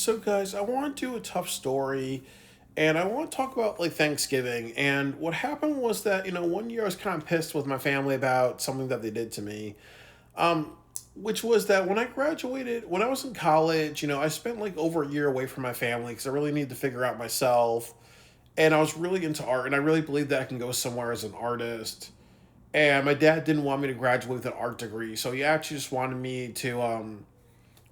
So guys, I want to do a tough story and I want to talk about like Thanksgiving. And what happened was that, one year I was kind of pissed with my family about something that they did to me. Um, which was that when I graduated, when I was in college, I spent like over a year away from my family because I really needed to figure out myself. And I was really into art and I really believed that I can go somewhere as an artist. And my dad didn't want me to graduate with an art degree, so he actually just wanted me to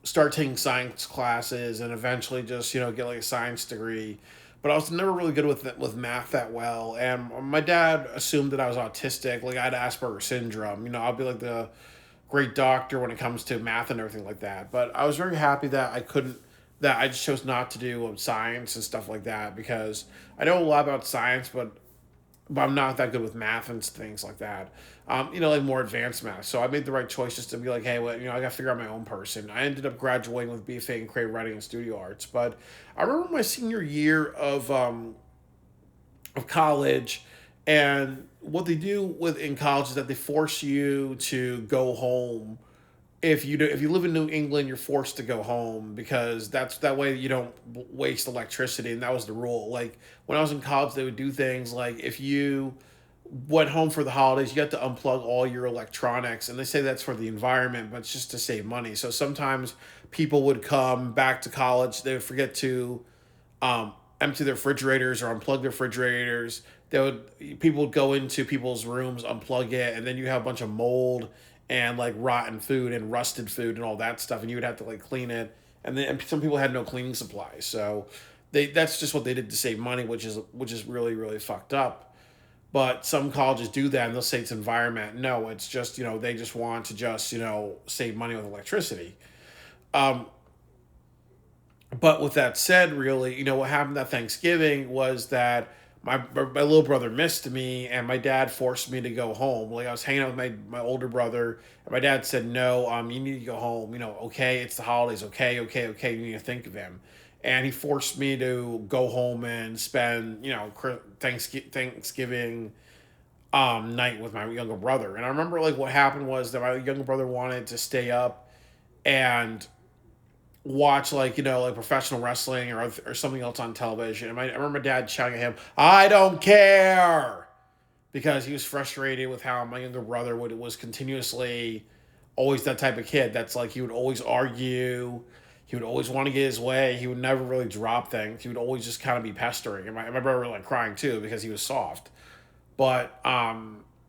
start taking science classes and eventually just get like a science degree. But I was never really good with math that well, and my dad assumed that I was autistic. Like I had Asperger's syndrome. I'll be like the great doctor when it comes to math and everything like that. But I was very happy that I just chose not to do science and stuff like that because I know a lot about science, but I'm not that good with math and things like that. Like more advanced math. So I made the right choice just to be like, hey, well, I got to figure out my own person. I ended up graduating with BFA in creative writing and studio arts. But I remember my senior year of college, and what they do with in college is that they force you to go home. If you live in New England, you're forced to go home because that way you don't waste electricity, and that was the rule. Like when I was in college, they would do things like if you went home for the holidays, you got to unplug all your electronics, and they say that's for the environment, but it's just to save money. So sometimes people would come back to college, they would forget to empty their refrigerators or unplug their refrigerators. People would go into people's rooms, unplug it, and then you have a bunch of mold and like rotten food and rusted food and all that stuff, and you would have to like clean it. And some people had no cleaning supplies, so that's just what they did to save money, which is really really fucked up. But some colleges do that and they'll say it's environment. No, it's just they just want to just save money with electricity. Um, but with that said, really, what happened at Thanksgiving was that my little brother missed me, and my dad forced me to go home. Like I was hanging out with my older brother, and my dad said, "No, you need to go home. Okay, it's the holidays. Okay, okay, okay. You need to think of him." And he forced me to go home and spend Thanksgiving night with my younger brother. And I remember like what happened was that my younger brother wanted to stay up and watch like like professional wrestling or something else on television. And I remember my dad shouting at him, "I don't care," because he was frustrated with how my younger brother was continuously always that type of kid. That's like he would always argue. He would always want to get his way. He would never really drop things. He would always just kind of be pestering. And my brother was like crying too because he was soft. But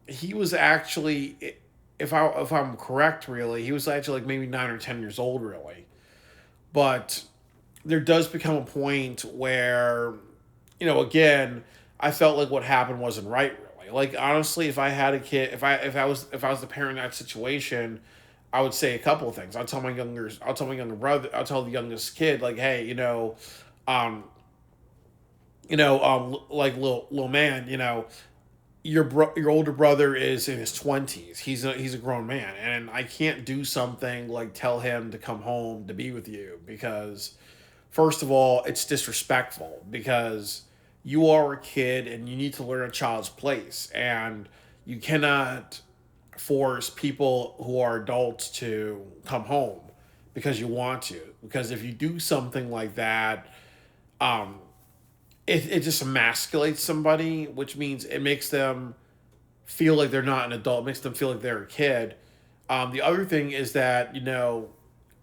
he was actually, if I'm correct, really, he was actually like maybe 9 or 10 years old, really. But there does become a point where, again, I felt like what happened wasn't right, really. Like honestly, if I had a kid, if I was the parent in that situation, I would say a couple of things. I'll tell my younger brother, I'll tell the youngest kid, like, hey, um, like little man, your older brother is in his 20s. He's a grown man, and I can't do something like tell him to come home to be with you because first of all, it's disrespectful because you are a kid and you need to learn a child's place, and you cannot force people who are adults to come home because you want to. Because if you do something like that, um, it just emasculates somebody, which means it makes them feel like they're not an adult. It makes them feel like they're a kid. The other thing is that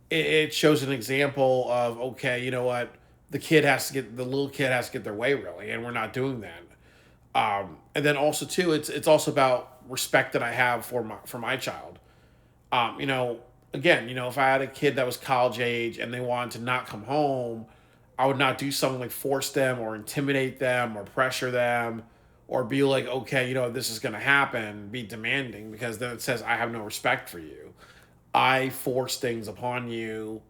it shows an example of okay, you know what, the little kid has to get their way really, and we're not doing that. And then also too, it's also about respect that I have for my child. Um, you know, Again, if I had a kid that was college age and they wanted to not come home, I would not do something like force them or intimidate them or pressure them or be like, okay, this is going to happen, be demanding, because then it says I have no respect for you. I force things upon you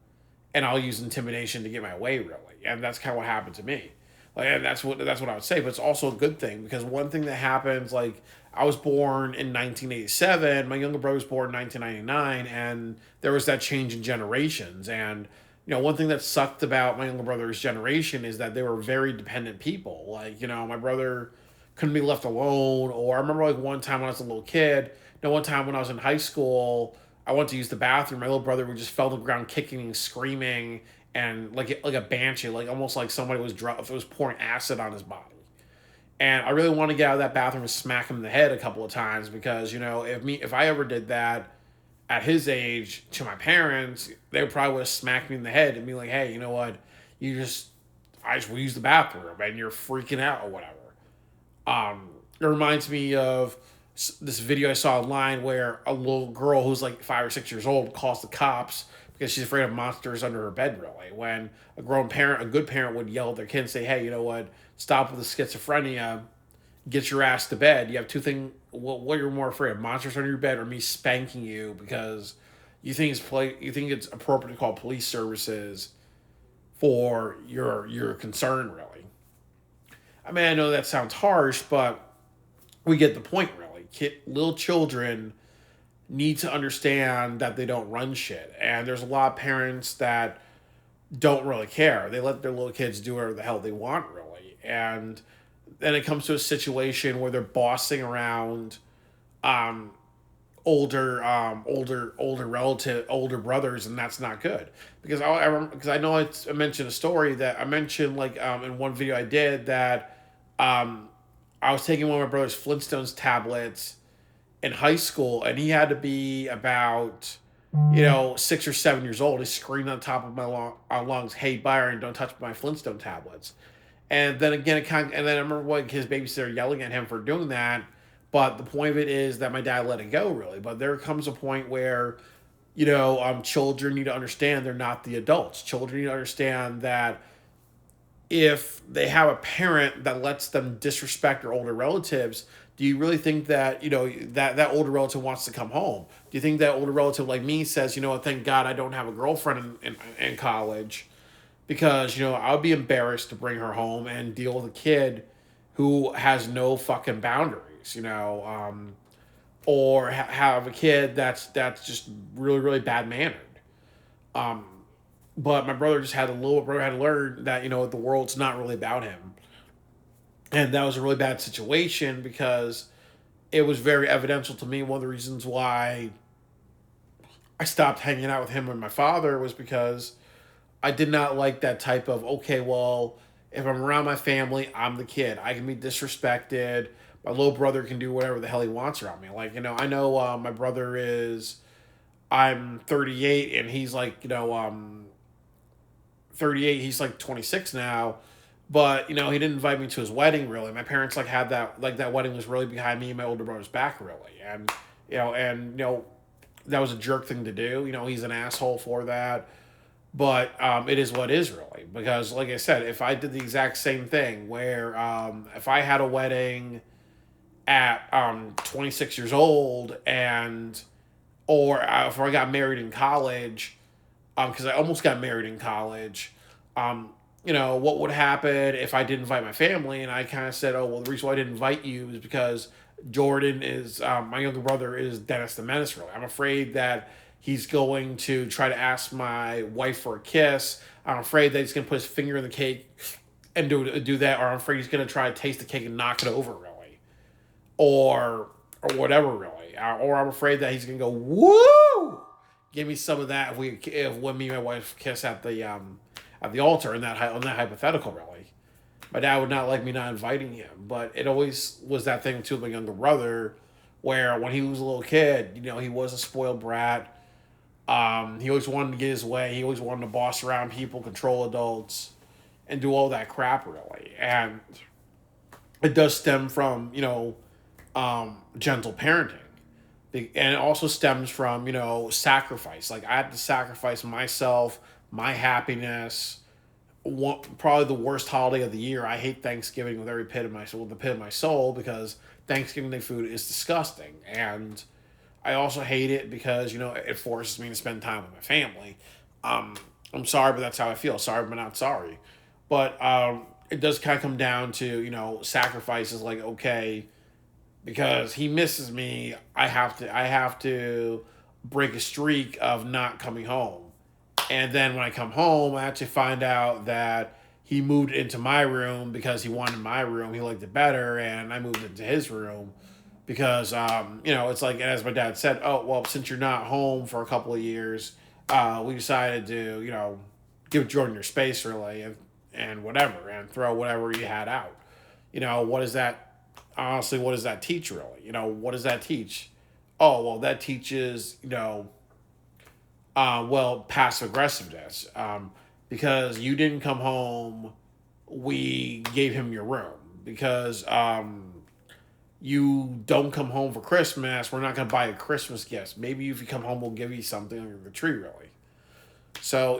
and I'll use intimidation to get my way, really. And that's kind of what happened to me. Like, and that's what I would say. But it's also a good thing because one thing that happens, like, I was born in 1987. My younger brother was born in 1999, and there was that change in generations. And one thing that sucked about my younger brother's generation is that they were very dependent people. Like, my brother couldn't be left alone. Or I remember like one time when I was a little kid. One time when I was in high school, I went to use the bathroom. My little brother would just fell to the ground kicking and screaming, and like a banshee, like almost like somebody was pouring acid on his body. And I really want to get out of that bathroom and smack him in the head a couple of times because if I ever did that at his age to my parents, they would probably would have smacked me in the head and be like, "Hey, you know what? You just I just will use the bathroom and you're freaking out or whatever." It reminds me of this video I saw online where a little girl who's like 5 or 6 years old calls the cops because she's afraid of monsters under her bed. Really, when a good parent, would yell at their kid and say, "Hey, you know what? Stop with the schizophrenia. Get your ass to bed." You have two things. What you're more afraid of: monsters under your bed, or me spanking you because you think it's appropriate to call police services for your concern. Really, I mean, I know that sounds harsh, but we get the point. Really, little children need to understand that they don't run shit, and there's a lot of parents that don't really care. They let their little kids do whatever the hell they want, really, and then it comes to a situation where they're bossing around um, older brothers, and that's not good. Because I know I mentioned a story that I mentioned in one video I did that um, I was taking one of my brother's Flintstones tablets in high school, and he had to be about 6 or 7 years old. He screamed on top of my lungs, "Hey Byron, don't touch my Flintstone tablets." And then again, and then I remember his babysitter yelling at him for doing that. But the point of it is that my dad let it go, really. But there comes a point where, children need to understand they're not the adults. Children need to understand that if they have a parent that lets them disrespect their older relatives, do you really think that that older relative wants to come home? Do you think that older relative like me says, thank God I don't have a girlfriend in college, because I would be embarrassed to bring her home and deal with a kid who has no fucking boundaries, or have a kid that's just really really bad mannered. Um, but my brother just had a little brother had to learn that the world's not really about him, and that was a really bad situation because it was very evidential to me. One of the reasons why I stopped hanging out with him and my father was because I did not like that type of, okay, well, if I'm around my family, I'm the kid. I can be disrespected. My little brother can do whatever the hell he wants around me. I know my brother I'm 38 and he's 38, he's like 26 now. But, he didn't invite me to his wedding, really. My parents, had that wedding was really behind me and my older brother's back, really. That was a jerk thing to do. He's an asshole for that. But it is what is, really, because like I said, if I did the exact same thing where if I had a wedding at 26 years old or if I got married in college, because I almost got married in college, what would happen if I didn't invite my family? And I kind of said, oh, well, the reason why I didn't invite you is because Jordan is my younger brother is Dennis the Menace. Really, I'm afraid that he's going to try to ask my wife for a kiss. I'm afraid that he's going to put his finger in the cake and do that, or I'm afraid he's going to try to taste the cake and knock it over, really, or whatever, really, or I'm afraid that he's going to go, woo, give me some of that if when me and my wife kiss at the altar in on that hypothetical, really. My dad would not like me not inviting him, but it always was that thing too with my younger brother, where when he was a little kid, he was a spoiled brat. He always wanted to get his way. He always wanted to boss around people, control adults, and do all that crap, really. And it does stem from, gentle parenting. And it also stems from, sacrifice. Like, I had to sacrifice myself, my happiness. Probably the worst holiday of the year. I hate Thanksgiving with every pit of my soul, with the pit of my soul, because Thanksgiving Day food is disgusting. And I also hate it because it forces me to spend time with my family. I'm sorry, but that's how I feel. Sorry, but not sorry. But it does kind of come down to sacrifices. Like, okay, because he misses me, I have to break a streak of not coming home. And then when I come home, I actually find out that he moved into my room because he wanted my room. He liked it better, and I moved into his room because it's like, as my dad said, oh well, since you're not home for a couple of years, we decided to give Jordan your space really, and whatever, and throw whatever you had out. What does that honestly? What does that teach really? What does that teach? Oh well, that teaches well, passive aggressiveness. Because you didn't come home, we gave him your room. Because you don't come home for Christmas, we're not going to buy a Christmas gift. Maybe if you come home, we'll give you something under the tree, really. So,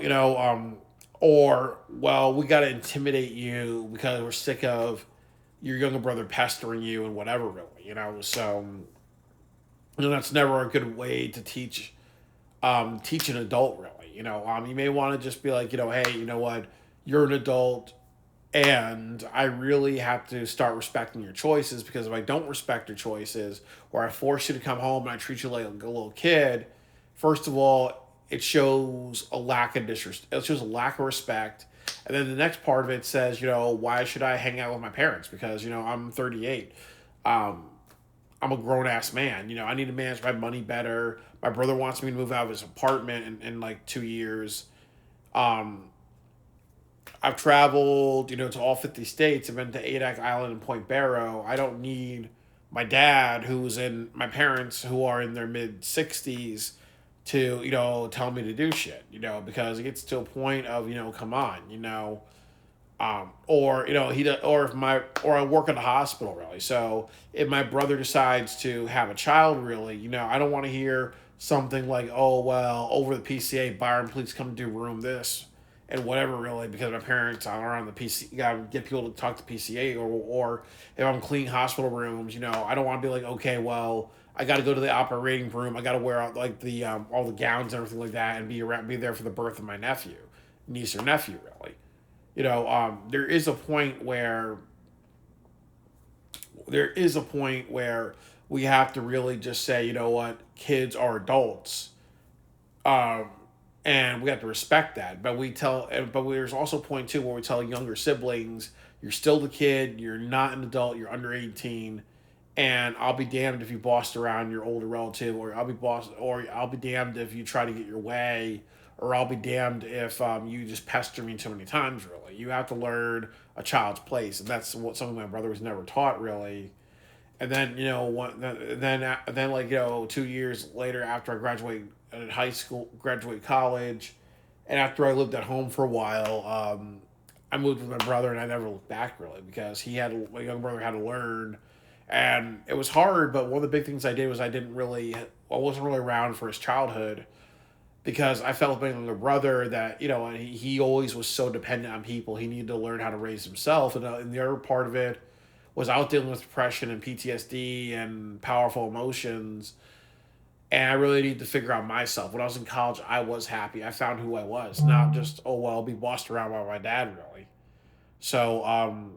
or, well, we got to intimidate you because we're sick of your younger brother pestering you and whatever, really. So, that's never a good way to teach an adult really. You may want to just be like, hey, you know what, you're an adult, and I really have to start respecting your choices, because if I don't respect your choices, or I force you to come home and I treat you like a little kid, first of all, it shows a lack of disrespect. It shows a lack of respect. And then the next part of it says, why should I hang out with my parents? Because, I'm 38. Um, I'm a grown ass man. I need to manage my money better. My brother wants me to move out of his apartment in like 2 years. Um, I've traveled, to all 50 states. I've been to Adak Island and Point Barrow. I don't need my dad, my parents who are in their mid 60s, to, tell me to do shit, because it gets to a point of, come on, or he or if my or I work at a hospital really. So if my brother decides to have a child really, I don't want to hear something like, oh well, over the PCA, Byron, please come do room this and whatever really, because my parents are on the PC. You gotta get people to talk to PCA, or if I'm cleaning hospital rooms, I don't want to be like, okay, well, I got to go to the operating room. I got to wear out like the all the gowns and everything like that, and be there for the birth of my niece or nephew really. There is a point where we have to really just say, what, kids are adults, um, and we have to respect that. But there's also a point too where we tell younger siblings, you're still the kid, you're not an adult, you're under 18, and I'll be damned if you bossed around your older relative, or I'll be damned if you try to get your way, or I'll be damned if you just pester me too many times. Really, you have to learn a child's place, and that's something my brother was never taught really. And then then like 2 years later, after I graduate college, and after I lived at home for a while, I moved with my brother, and I never looked back really, because my younger brother had to learn, and it was hard. But one of the big things I did was I wasn't really around for his childhood, because I felt like my younger brother that and he always was so dependent on people. He needed to learn how to raise himself, and the other part of it was out dealing with depression and PTSD and powerful emotions. And I really needed to figure out myself. When I was in college, I was happy. I found who I was, not just, oh well, I'll be bossed around by my dad really. So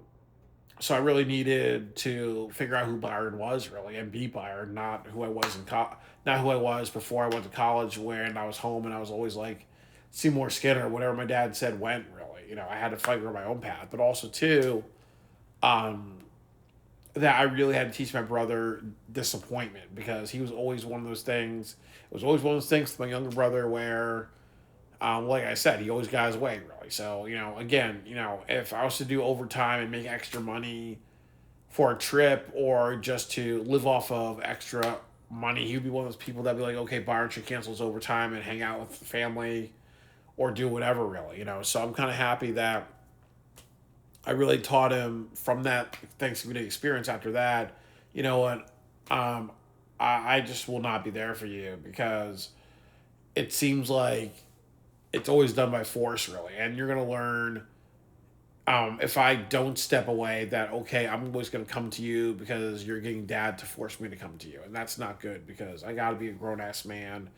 so I really needed to figure out who Byron was really, and be Byron, not who I was not who I was before I went to college, where I was home and I was always like Seymour Skinner. Whatever my dad said went really. I had to figure my own path, but also too, um, that I really had to teach my brother disappointment, because he was always one of those things. It was always one of those things with my younger brother where, like I said, he always got his way really. So again, if I was to do overtime and make extra money for a trip, or just to live off of extra money, he would be one of those people that'd be like, okay, Byron should cancel his overtime and hang out with the family, or do whatever really. So I'm kind of happy that I really taught him from that Thanksgiving experience. After that, you know what, um, I just will not be there for you, because it seems like it's always done by force, really. And you're gonna learn, if I don't step away, that okay, I'm always gonna come to you because you're getting dad to force me to come to you, and that's not good, because I gotta be a grown ass man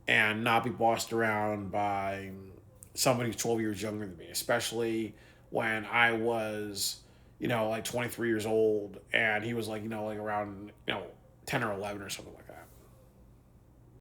and not be bossed around by somebody who's 12 years younger than me, especially when I was, like 23 years old, and he was like, like around, 10 or 11 or something like that.